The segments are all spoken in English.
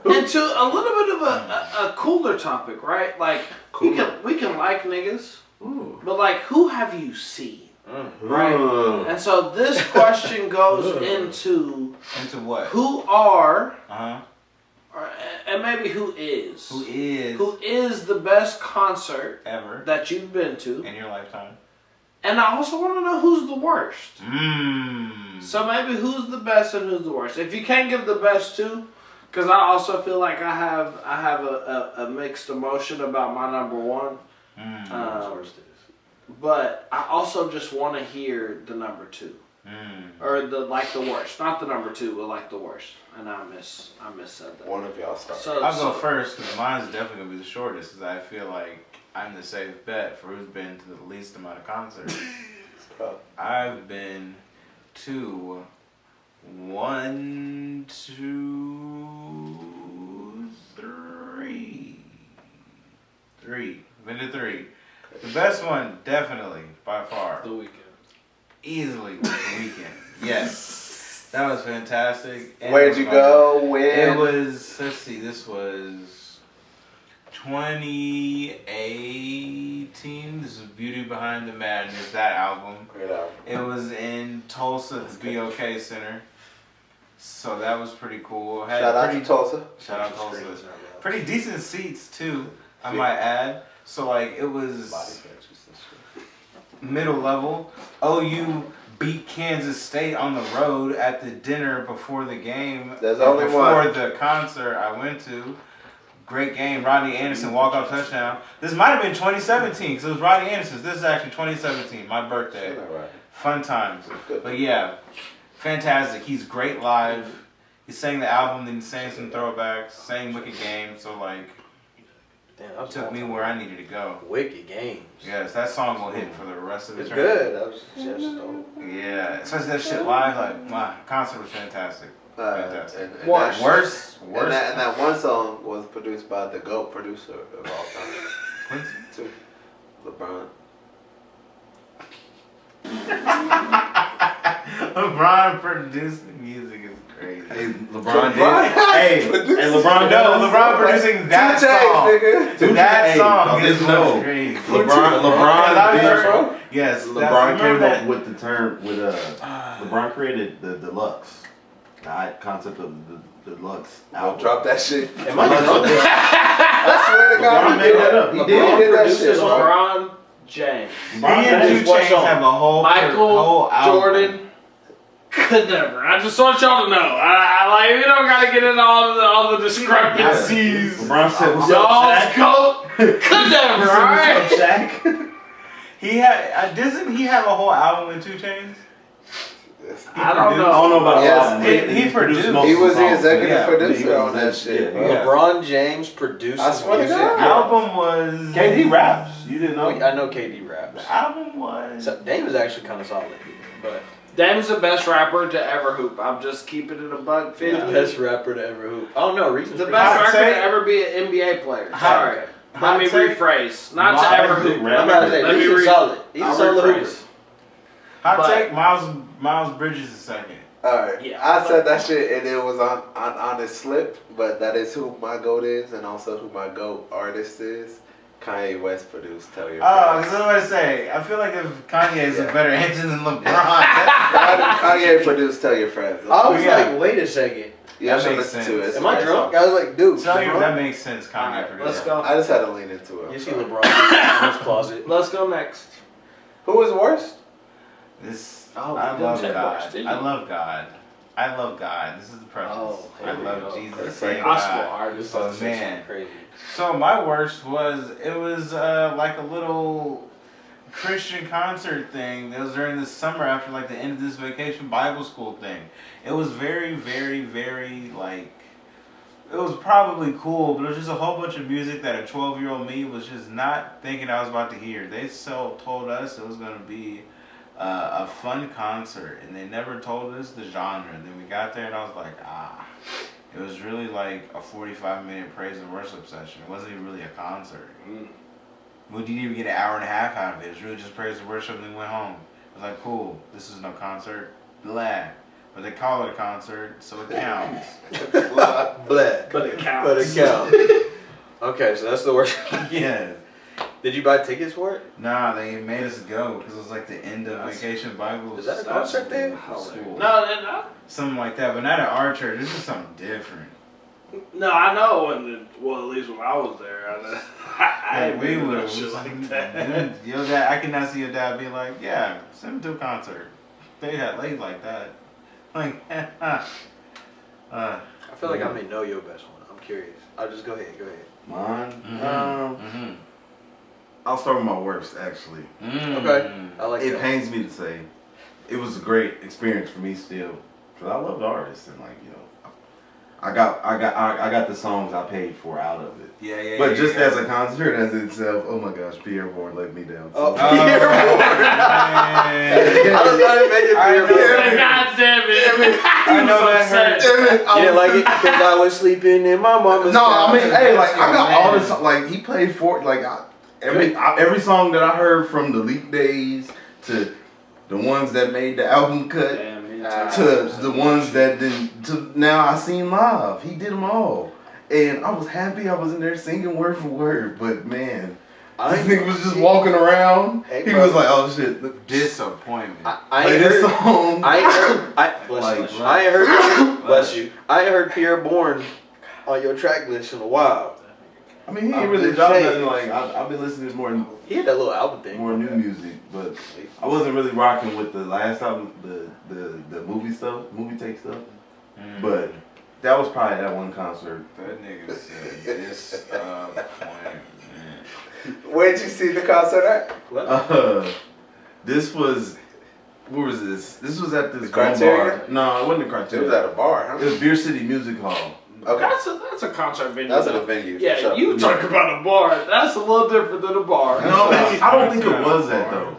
Into a little bit of a cooler topic, right? Like we can like niggas, but like who have you seen, right? And so this question goes into what? Who are, and maybe who is the best concert ever that you've been to in your lifetime? And I also want to know who's the worst. So maybe who's the best and who's the worst. If you can't give the best too, because I also feel like I have a mixed emotion about my number one. But I also just want to hear the number two, or the worst, not the number two, but like the worst. And I said that. One of y'all start. I'll go first because mine's definitely gonna be the shortest. Because I feel like I'm the safe bet for who's been to the least amount of concerts. I've been to 1, 2, 3. Been to 3. The best one, definitely, by far. The Weeknd. Easily The Weeknd. Yes. That was fantastic. And where'd you go? When? It was, let's see, this was 2018. This is Beauty Behind the Madness, that album. Great album. It was in Tulsa at the BOK Center. So that was pretty cool. Shout out to Tulsa. Shout out Tulsa. Pretty decent seats too, I might add. So like it was middle level. OU beat Kansas State on the road at the dinner before the game. There's only before one. the concert I went to. Great game. Rodney Anderson walk-off touchdown. This might have been 2017 because it was Rodney Anderson's. This is actually 2017, my birthday. Right. Fun times. But yeah, fantastic. He's great live. He sang the album, then he sang some throwbacks, sang Wicked Game. So like, damn, took me where I needed to go. Wicked Games. Yes, that song will hit for the rest of the It's journey. good. That was just dope. Yeah, especially that shit live. Like, my concert was fantastic. Fantastic. And Worst. And that one song was produced by the GOAT producer of all time. Quincy? Too. LeBron. LeBron producing music is crazy. Hey, LeBron producing that song. That song is crazy. LeBron Yes. LeBron came up with the term LeBron created the deluxe. The concept of the deluxe album. Drop that shit. Am I drunk? I swear to God, LeBron made that up. He did that shit, bro. LeBron James. He and 2 Chainz have a whole Michael album. Jordan could never. I just want y'all to know. I like we don't gotta get into all the discrepancies. LeBron said, "What's up, Y'all's Shaq?" GOAT could never. All right. What's up, Shaq? He had doesn't he have a whole album with 2 Chainz? I don't know. I don't know about Yes, all of them. he produced most He of was the the songs. executive producer he was on that shit. Yeah, bro. Yeah. LeBron James produces I swear to music. God. The album was KD raps. You didn't know? I know KD raps. The album was So Dame is actually kind of solid, but Dame's the best rapper to ever hoop. I'm just keeping it a buck 50. best rapper to ever hoop. Oh no, Reason's The pretty best I'd rapper say- to ever be an NBA player. Hot- Sorry. Let me hot take. rephrase. Not to Hot ever take, hoop. rap. I'm about to say, Let me Reason's solid. He's a I'll solid hooper. rephrase. Hot But- take. Miles Bridges is second. Alright, Yeah. I said that shit and it was on his slip, but that is who my GOAT is and also who my GOAT artist is. Kanye West produced Tell Your Oh, I Friends. was going to say, I feel like if Kanye is a better engine than LeBron, Kanye produced Tell Your Friends. I was Yeah. like, wait a second. You That should makes listen sense. to it. It's Am a I great drunk? song. I was like, dude. tell you LeBron? that makes sense. Kanye Alright, produced. let's go. I just had to lean into it. You see LeBron in his closet. Let's go next. Who was worst? This, Oh, I you love didn't say God. worst, did you? I love God. I love God. This is the preface. Oh, I here we love go. Jesus. That's and Gospel God. artist. Oh man. Crazy. So my worst was like a little Christian concert thing that was during the summer after like the end of this vacation Bible school thing. It was very, very, very like it was probably cool, but it was just a whole bunch of music that a 12-year-old me was just not thinking I was about to hear. They told us it was gonna be a fun concert, and they never told us the genre. And then we got there, and I was like, It was really like a 45-minute praise and worship session. It wasn't even really a concert. We didn't even get an hour and a half out of it. It was really just praise and worship, and then went home. I was like, cool, this is no concert. Blah. but they call it a concert, so it counts. Black. But it counts. But it counts. Okay, so that's the worst. Yeah. Did you buy tickets for it? Nah, they made us go because it was like the end of Vacation Bible. Is that a concert thing? School. No, Something like that, but not at our church. This is something different. no, I know. Well, at least when I was there, I Like, ain't we been to would no shit like that. Your dad, I cannot see your dad be like, yeah, send him to a concert. They had late like that. Like, I feel like I may know your best one. I'm curious. I'll just go ahead. Mine? Mm-hmm. I'll start with my worst, actually. Okay. I like It that. pains me to say, it was a great experience for me still, because I love the artist and I got the songs I paid for out of it. Yeah. But just as a concert as itself, oh my gosh, Pierre Bourne let me down. Oh, So. Pierre Bourne. I was trying to make it I Pierre know. Bourne. God damn it! I know that hurt. Damn it, You didn't like it because I was sleeping in my mama's No, I mean, couch. hey, like I got all Man. this. Like he played for every song that I heard from the Leak Days to the ones that made the album cut Damn, to the ones that didn't. To now I seen live. He did them all, and I was happy. I was in there singing word for word. But man, this nigga was just walking around. Hey, He bro. was like, "Oh shit, look, Disappointment. I play ain't this heard. song." I ain't heard. Like, I ain't heard. Bless you. I ain't heard Pierre Bourne on your track list in a while. I mean, he I'm ain't really just dropped saying. nothing. Like I've been listening to He had that little album thing. more new music, but I wasn't really rocking with the last album, the movie take stuff. But that was probably that one concert. That nigga said disappointment. Where'd you see the concert at? What? This was, where was this? This was at this The one Criterion? bar. No, it wasn't the It Criterion. was at a bar, It huh? was Beer City Music Hall. Okay. That's a concert venue. That's at though. a venue. Yeah, for sure. you talk about a bar. That's a little different than a bar. No, I don't think it was that though.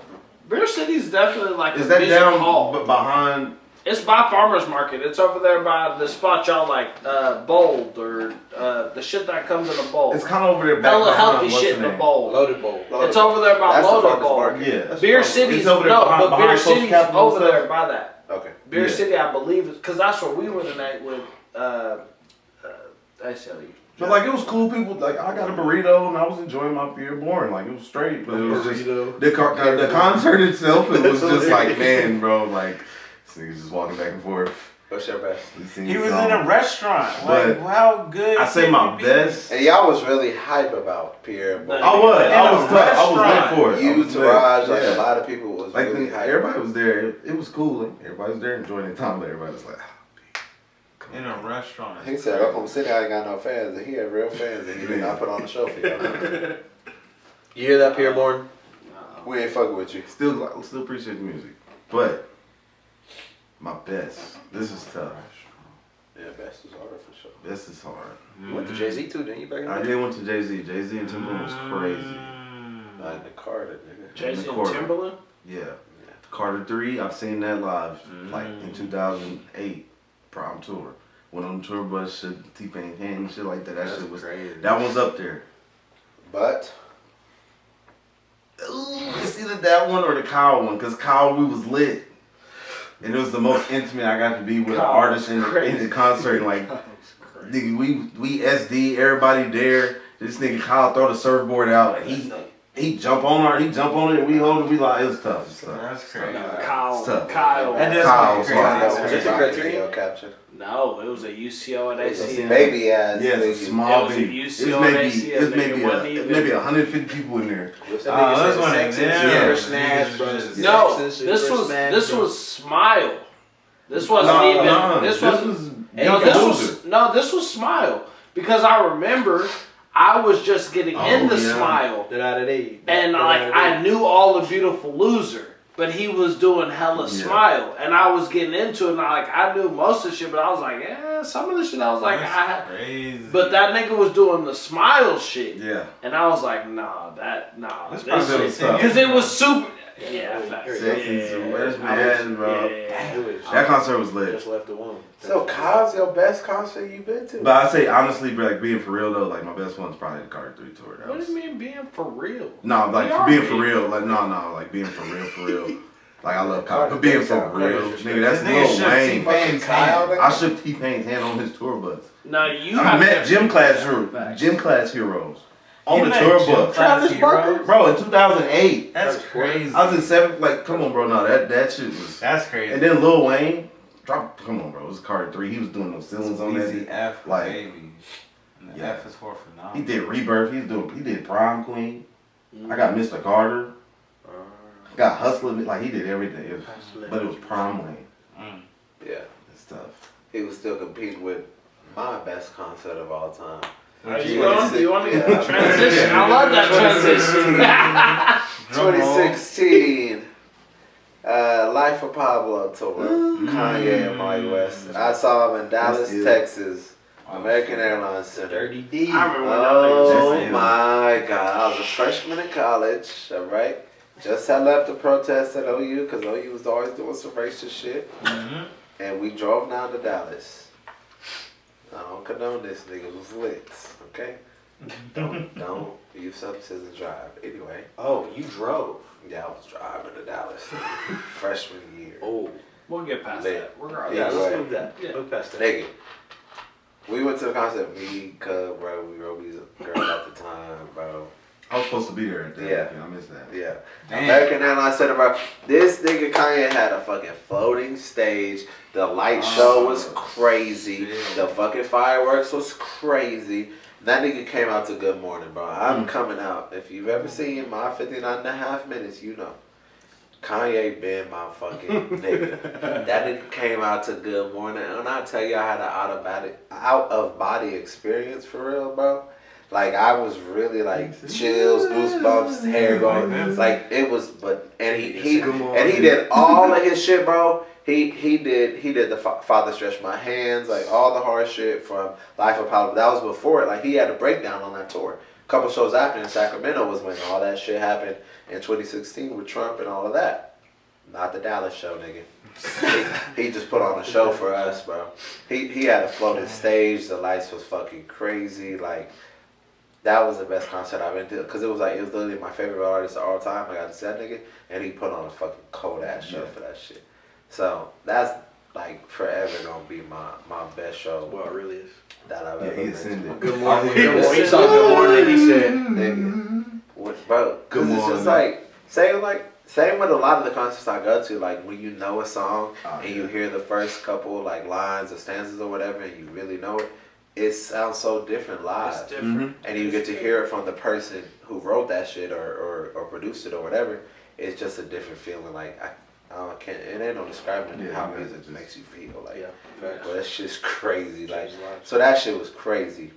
Beer City's definitely like Is a that music down hall. behind? It's by Farmers Market. It's over there by the spot y'all like, Bold or the shit that comes in a bowl. It's kind of over there back Hella behind. healthy what's shit the in a name? bowl. Loaded Bowl. It's over there by That's the Loaded Farmers Bowl. Market. Yeah. Beer City's It's over there no, behind- but behind Beer Social City's Capital over stuff. there by that. Okay. Beer Yeah. City, I believe, because that's where we went tonight with SLU. But like it was cool. People like I got a burrito and I was enjoying my Beer Bourne. Like it was straight, but it was just the concert itself. It was just like man, bro, like this nigga's just walking back and forth. What's your best? He was in a restaurant. Like, But how good? I say can my you be? best. And y'all was really hype about Pierre Bourne. I was In a tough. I was restaurant. there for it. I You, was there. Taraj, like Yeah. a lot of people was Like really hype. everybody was there. It was cool. Like, everybody was there enjoying their time, but everybody was like, In a restaurant. He said, Oklahoma City, I ain't got no fans. And he had real fans, and he did not put on the show for y'all. You hear that, Pierre Bourne? We ain't fucking with you. still appreciate the music, but my best. This is tough. Yeah, best is harder for sure. This is hard. You went to Jay-Z too, didn't you, back in the I day? did went to Jay-Z. Jay-Z and Timberland was crazy. Not in the Carter, nigga. Jay-Z and quarter. Timberland? Yeah. Carter 3, I've seen that live, like in 2008, prom tour. Went on the tour bus, shit, T-Pain hand and shit like that. That shit was, crazy. that one's up there. But Ooh, it's either that one or the Kyle one, because Kyle, we was lit. And it was the most intimate I got to be with an Kyle artist in crazy. the concert. Like, nigga, we SD, everybody there. This nigga Kyle throw the surfboard out. He jump on it, and we hold it. We like, it was tough. It's tough. That's crazy. Kyle. It's tough. Kyle. That does Kyle's make me hard. crazy. Was it the Criterion? caption. No, it was a UCO and It was a ACO. baby ass. Yeah, it's a nigga. small It was a venue. UCO and ACO, nigga, wasn't even- maybe 150 people in there. What's That that nigga Oh, that's said one of Sex and them. Super Yeah. Smash Bros. No, Sex and Super Smash this Bros. was Smile. This wasn't No, even. no, this this wasn't. was No, Big this Loser. this was Smile because I remember I was just getting Oh, into yeah. Smile Da-da-da-dee. and like I knew all the Beautiful Loser, but he was doing hella Yeah. Smile and I was getting into it and I knew most of the shit, but I was like, yeah, some of the shit I was like, That's crazy. but that nigga was doing the Smile shit, Yeah. and I was like, nah, That's this probably shit, was tough. because it was super. Yeah, Sex and Super Smash, bro. Yeah. That concert was lit. Just left the womb. So Kyle's your best concert you been to? But I say honestly, like being for real though, like my best one's probably the Carter 3 tour. That What was, do you mean being for real? no, like We for are being being for real, like no, like being for real. Like I love Kyle, but being for real, nigga, that's This nigga Lil shook Wayne. T-Pain's hand. I shook T-Pain's hand on his tour bus. No, you. I met gym class heroes on the tour bus. Travis Barker, bro, in 2008. That's crazy. I was in 7th. Like, come on, bro. No, that shit was. That's crazy. And then Lil Wayne dropped. Come on, bro. It was Carter 3. He was doing those ceilings on that. Easy F, like, baby. And the yeah. F is for phenomenal. He did Rebirth. He did Prom Queen. I got Mr. Carter. Got Hustling. Like he did everything. But it was Prom Wayne. Yeah. And stuff. He was still competing with my best concert of all time. You want to get the transition? I love that transition. 2016. Life of Pablo tour. Kanye and Kanye West. I saw him in Dallas, Texas. American Airlines Center. Dirty D. I remember when Oh that my God. I was a freshman in college, alright? Just had left the protest at OU because OU was always doing some racist shit. And we drove down to Dallas. I don't condone this, nigga. It was lit, okay? Don't use substances and drive. Anyway. Oh, you drove. Yeah, I was driving to Dallas freshman year. Oh. We'll get past Lit. that. Regardless. Yeah, let's Anyway. move that. Yeah. Move past that. Nigga. We went to the concert, me, Cub, bro. We were Roby's girl at the time, bro. I was supposed to be there at that. Yeah. I missed that. Yeah. Damn. American Airlines Center, bro. This nigga Kanye had a fucking floating stage. The light show was crazy. The fucking fireworks was crazy. That nigga came out to Good Morning, bro. I'm coming out. If you've ever seen my 59.5 minutes, you know. Kanye been my fucking nigga. That nigga came out to Good Morning. And I tell you, I had an out of body experience for real, bro. Like I was really like chills, goosebumps, hair going. Like it was, and he did all of his shit, bro. He did the Father Stretch My Hands, like all the hard shit from Life of Pablo. That was before it. Like he had a breakdown on that tour. A couple shows after in Sacramento was when all that shit happened in 2016 with Trump and all of that. Not the Dallas show, nigga. he just put on a show for us, bro. He had a floating stage. The lights was fucking crazy. Like that was the best concert I've been to because it was literally my favorite artist of all time. I got to see that nigga, and he put on a fucking cold ass show for that shit. So that's like forever gonna be my best show. Well, it really is. That I've Yeah, ever he been ascended. to. Good morning. He saw Good Morning. He said, Nigga. Bro, Good cause it's just morning. same with a lot of the concerts I go to, like when you know a song and you yeah. hear the first couple like lines or stanzas or whatever and you really know it, it sounds so different live. It's different. And you get to hear it from the person who wrote that shit or produced it or whatever. It's just a different feeling. Like I can't. It ain't no describing Yeah, how yeah, music just- makes you feel. Like, yeah, but that shit's crazy. Like, Changed lives. so that shit was crazy.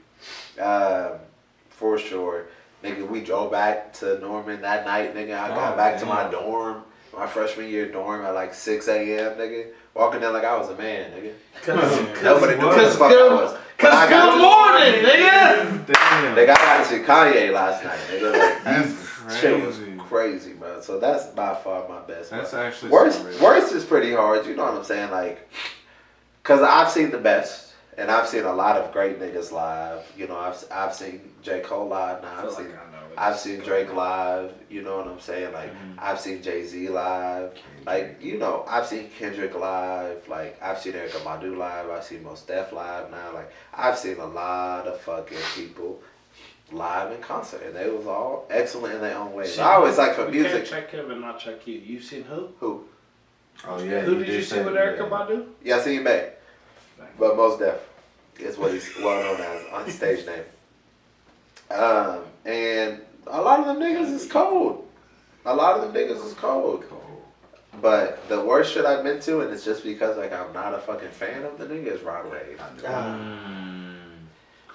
For sure, nigga. We drove back to Norman that night, nigga. I got back to my dorm, my freshman year dorm at like 6 a.m. Nigga, walking down like I was a man, nigga. Nobody knew what the fuck I was. But I got Good to- morning, nigga. Damn. Nigga, I got to see Kanye last night, nigga. Like, That's shit was crazy. crazy, bro. So that's by far my best. That's bro. actually Worst is pretty hard. You know what I'm saying? Like, cause I've seen the best, and I've seen a lot of great niggas live. You know, I've seen J. Cole live. Now I've seen Drake live. You know what I'm saying? Like, I've seen Jay-Z live. Like, you know, I've seen Kendrick live. Like, I've seen Erykah Badu live. I've seen Mos Def live now. Like, I've seen a lot of fucking people live in concert, and they was all excellent in their own ways. I always like for We music. can't check him and not check you. You seen who? Who? Oh yeah. Who did you did see say with that. Erykah Badu? Yeah, I seen May. But Mos Def is what he's well known as on stage name. And a lot of them niggas is cold. But the worst shit I've been to, and it's just because like I'm not a fucking fan of the nigga, is Rod Wave.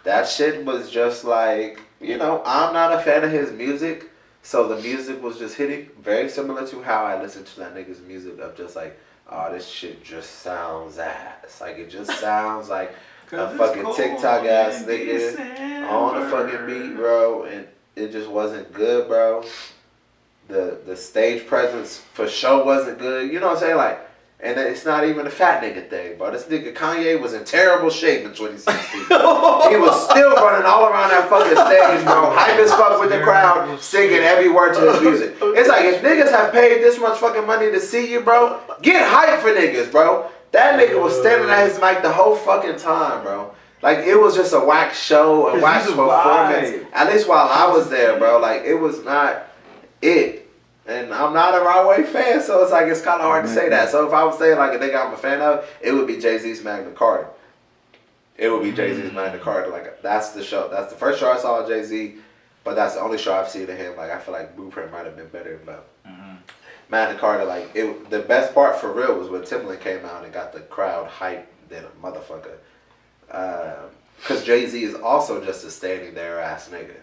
That shit was just like, you know, I'm not a fan of his music, so the music was just hitting very similar to how I listened to that nigga's music of just like, oh, this shit just sounds ass. Like it just sounds like a fucking TikTok ass nigga on the fucking beat, bro, and it just wasn't good, bro. The stage presence for sure wasn't good. You know what I'm saying? Like And it's not even a fat nigga thing, bro. This nigga Kanye was in terrible shape in 2016. He was still running all around that fucking stage, bro. Hype as fuck with the crowd, singing every word to his music. It's like, if niggas have paid this much fucking money to see you, bro, get hype for niggas, bro. That nigga was standing at his mic the whole fucking time, bro. Like, it was just a whack show, a whack performance. At least while I was there, bro. Like, it was not it. And I'm not a Broadway fan, so it's like, it's kind of hard to say that. So if I was saying like a nigga I'm a fan of, it would be Jay-Z's Magna Carta. It would be Jay-Z's Magna Carta. Like, that's the show. That's the first show I saw of Jay-Z, but that's the only show I've seen of him. Like, I feel like Blueprint might have been better, but Magna Carta, like, the best part for real was when Timbaland came out and got the crowd hyped than a motherfucker. Because Jay-Z is also just a standing there ass nigga.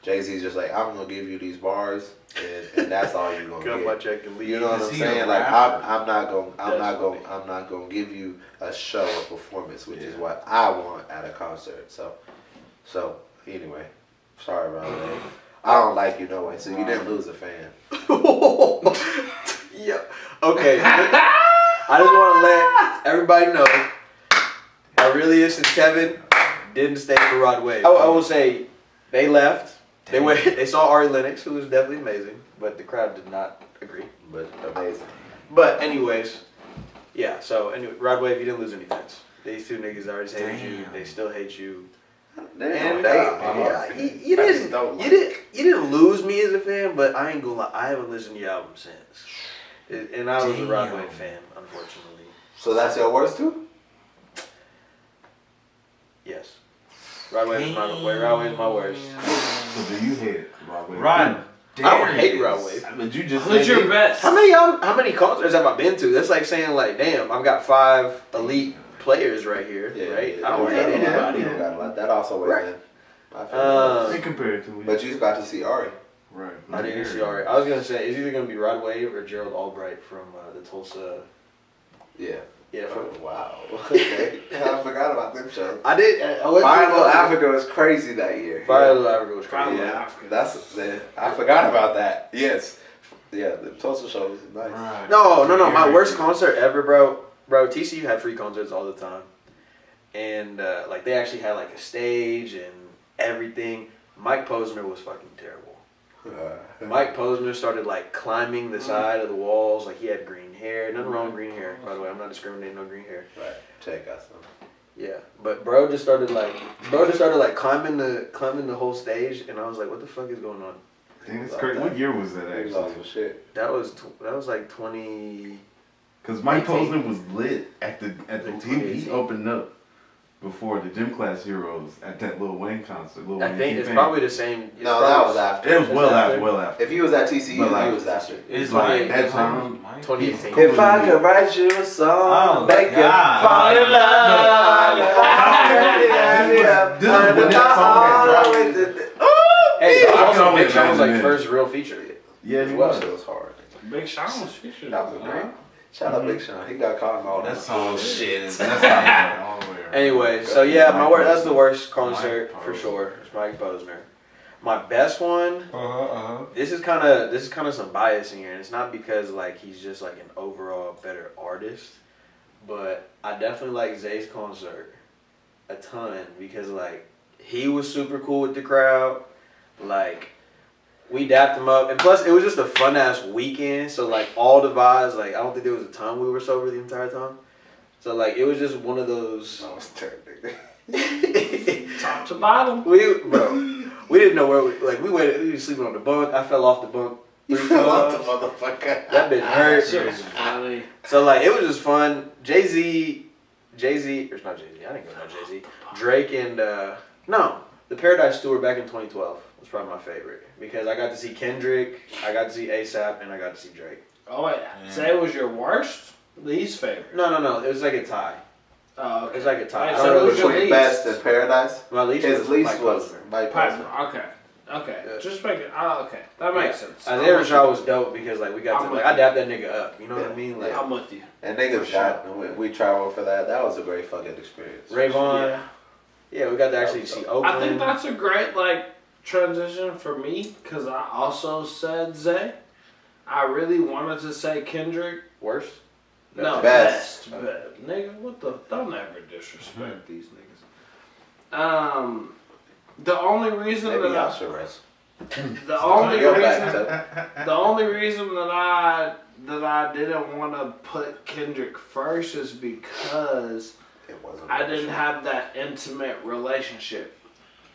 Jay-Z's just like, I'm gonna give you these bars, and that's all you're gonna Cut get. my check and leave. You know what I'm saying? Like, I'm not gonna give you a show, a performance, which is what I want at a concert. So anyway, sorry about that. I don't like you no way, so you didn't lose a fan. Yeah. Okay. I just want to let everybody know, Aurelius and Tevin didn't stay for Rod Wave. I will say they left. They went. They saw Ari Lennox, who was definitely amazing, but the crowd did not agree. But amazing. But anyways, yeah. So anyway, Rod Wave, you didn't lose any fans. These two niggas already hated you. They still hate you. And you didn't lose me as a fan, but I ain't gonna lie, I haven't listened to your album since. And I was a Rod Wave fan, unfortunately. So that's your worst too? Yes. Rod Wave is my worst. So do you hate Rod Wave? Rod. I don't hate Rod Wave. But you just Who's your best? How many concerts have I been to? That's like saying like, damn, I've got 5 elite players right here, right? I don't hate anybody. That also weighs in. They compared to it. But you got to see Ari. Right. I didn't see Ari. I was gonna say it's either gonna be Rod Wave or Gerald Albright from the Tulsa. Yeah. Yeah. Wow. Okay. I forgot about them shows. I did. Fire Little Africa was crazy that year. Fire Little Africa was crazy. Yeah, I forgot about that. Yes. Yeah, the Tulsa show was nice. Right. No. My worst concert ever, bro. Bro, TCU had free concerts all the time, and like they actually had like a stage and everything. Mike Posner was fucking terrible. Mike Posner started like climbing the side of the walls. Like he had green hair. Nothing wrong with green hair, by the way. I'm not discriminating on green hair. Right. Check out some. Yeah, but bro just started like climbing the whole stage, and I was like, what the fuck is going on? Dang, it's crazy. What year was that He lost actually? some shit. That was like 20. Because Mike 18. Posner was lit at the Like TV. He 2018. opened up before the Gym Class Heroes at that Lil Wayne concert. Lil I Wayne think it's T-Pain. probably the same. No, that was after. It was well after. If he was at TCU, But, like, he was after. It's like like that time. 2018. If I could write you a song, Oh, make you God. fall in love. This is when that song had dropped. Hey, so I can also only Big Sean was like imagine first real feature. Yeah, As he well. was. It was hard. Big Sean was featured. That was great. Shout out Big Sean. He got caught in all That that. song shit. That's not all the way around. Anyway, so yeah, that's the worst concert for sure. It's Mike Posner. My best one. This is kind of some bias in here, and it's not because like he's just like an overall better artist, but I definitely like Zay's concert a ton because like he was super cool with the crowd, like we dapped him up, and plus it was just a fun ass weekend. So like all the vibes, like I don't think there was a time we were sober the entire time. So like it was just one of those. That was terrible. Top to bottom. We didn't know where we waited. We were sleeping on the bunk. I fell off the bunk 3 What the times. motherfucker? That bitch hurt. Shit was funny. So like it was just fun. Jay-Z, or it's not Jay-Z. I didn't go no Jay-Z. Drake and the Paradise Tour back in 2012 was probably my favorite because I got to see Kendrick, I got to see ASAP, and I got to see Drake. Oh wait, say it was your worst, least favorite. No. It was like a tie. Oh, It okay. was like a tie. Alright, I so don't know who's which your one. least? Best in Paradise. My least His was least Mike was Posner. Mike Posner. Okay. Okay. Yeah. Just make it. Okay. That makes sense. Isaiah Rashad was dope because like we got I'm to with I you. dapped that nigga up. You know what I mean? Like I'm with you. And niggas got, we traveled for that. That was a great fucking experience. Rayvon. Yeah, we got to actually see Oakland. I think that's a great transition for me because I also said Zay. I really wanted to say Kendrick. Worst. No, Best. Nigga, what the? Don't ever disrespect these niggas. The only reason Maybe that y'all should rest. the only Go reason back to the only reason that I didn't want to put Kendrick first is because it wasn't I didn't have that intimate relationship.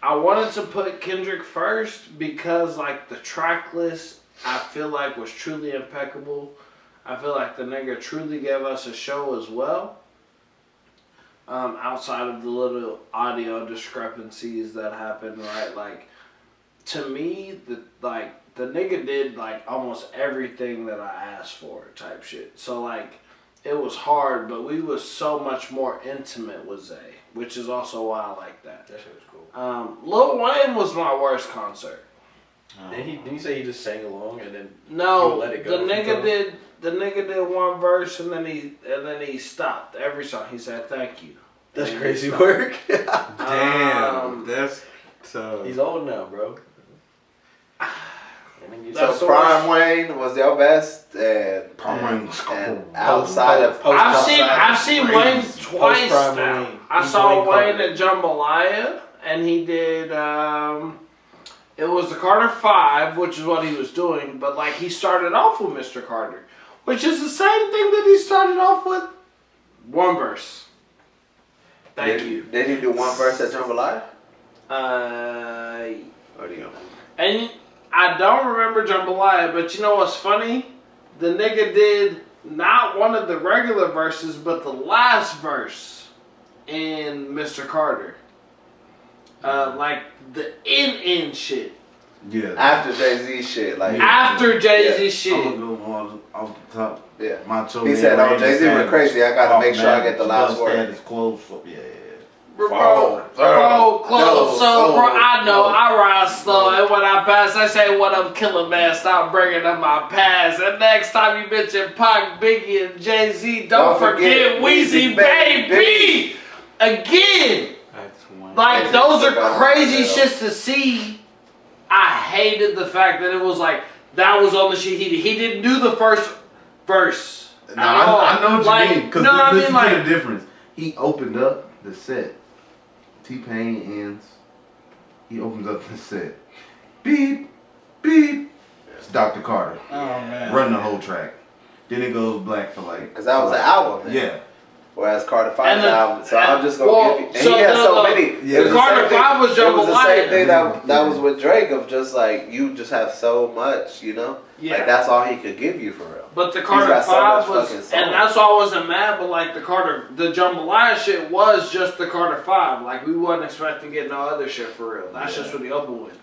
I wanted to put Kendrick first because like the track list I feel like was truly impeccable. I feel like the nigga truly gave us a show as well. Outside of the little audio discrepancies that happened, right? Like, to me, the nigga did like almost everything that I asked for, type shit. So like, it was hard, but we was so much more intimate with Zay, which is also why I like that. That shit was cool. Lil Wayne was my worst concert. Didn't he say he just sang along and then No, let it go the nigga did one verse and then he stopped every song. He said thank you. That's And crazy he stopped. work. Damn, that's tough. He's old now, bro. That's So the Prime Wayne was your best, and outside of I've seen Wayne twice Post-Prime now. Wayne. I He's saw Wayne Wayne Carter. at Jambalaya, and he did. It was the Carter 5, which is what he was doing, but like he started off with Mr. Carter, which is the same thing that he started off with. One verse. Thank you. Did he do one verse at Jambalaya? Or do you know? And I don't remember Jambalaya, but you know what's funny? The nigga did not one of the regular verses, but the last verse in Mr. Carter. Like the in shit. Yeah. After Jay-Z shit, like After Jay-Z yeah. shit. I'm gonna go off the top. Yeah. Macho He Man said, "Oh, Randy Jay-Z went Savage. crazy. I gotta make sure I get the last Just word." had his clothes. Yeah. Bro, Oh, close. So, no, bro, I know. no. I ride slow, and when I pass, I say, "What up, Killer Man?" Stop bringing up my past. And next time you mention Pac, Biggie, and Jay-Z, don't forget Weezy, baby. Again, That's one. like Jay-Z those are forgot crazy about that. shits to see. I hated the fact that it was like that was on the shit he did. He didn't do the first verse. No, I know what Like, you mean. Because no, I listen mean, to like- the difference. He opened up the set. T-Pain ends. He opens up the set. Beep, beep. It's Dr. Carter. Oh man. Run the whole track. Then it goes black for like. Because that was an album. Then. Yeah. Whereas Carter 5 And was the- an album. So I'm just gonna well, give you. And so he had the- so the- many. Yeah. It was the Carter same thing- 5 was It was the Jambalaya. same thing that was with Drake of just like you just have so much, you know. Yeah. Like that's all he could give you for real. But the Carter got so 5 much was, fucking songs. and that's why I wasn't mad, but like the Jambalaya shit was just the Carter 5. Like, we wasn't expecting to get no other shit for real. That's just what he opened with.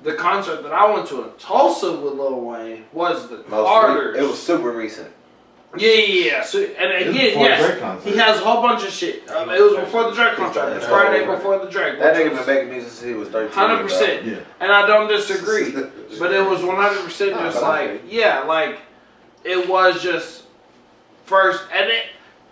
The concert that I went to in Tulsa with Lil Wayne was the Carters. It was super recent. Yeah. So, and It was again, before the Drake yes, concert. he has a whole bunch of shit. It was before the Drake concert. It's Friday before the Drake. That which nigga was been making music since he was 13. 100%. Yeah. And I don't disagree. But it was 100% Nah, just but I like, yeah, like, it was just first,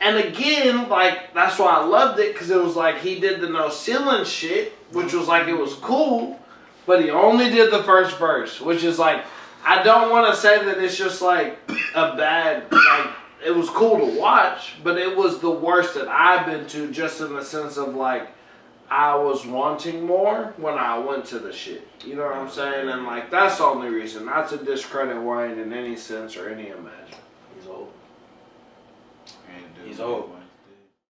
and again, like, that's why I loved it, because it was like, he did the no ceiling shit, which was like, it was cool, but he only did the first verse, which is like, I don't want to say that it's just like a bad, like, it was cool to watch, but it was the worst that I've been to, just in the sense of like, I was wanting more when I went to the shit. You know what I'm saying? And like, that's the only reason. Not to discredit Wayne in any sense or any imagine. He's old. Can't do He's it, old. man.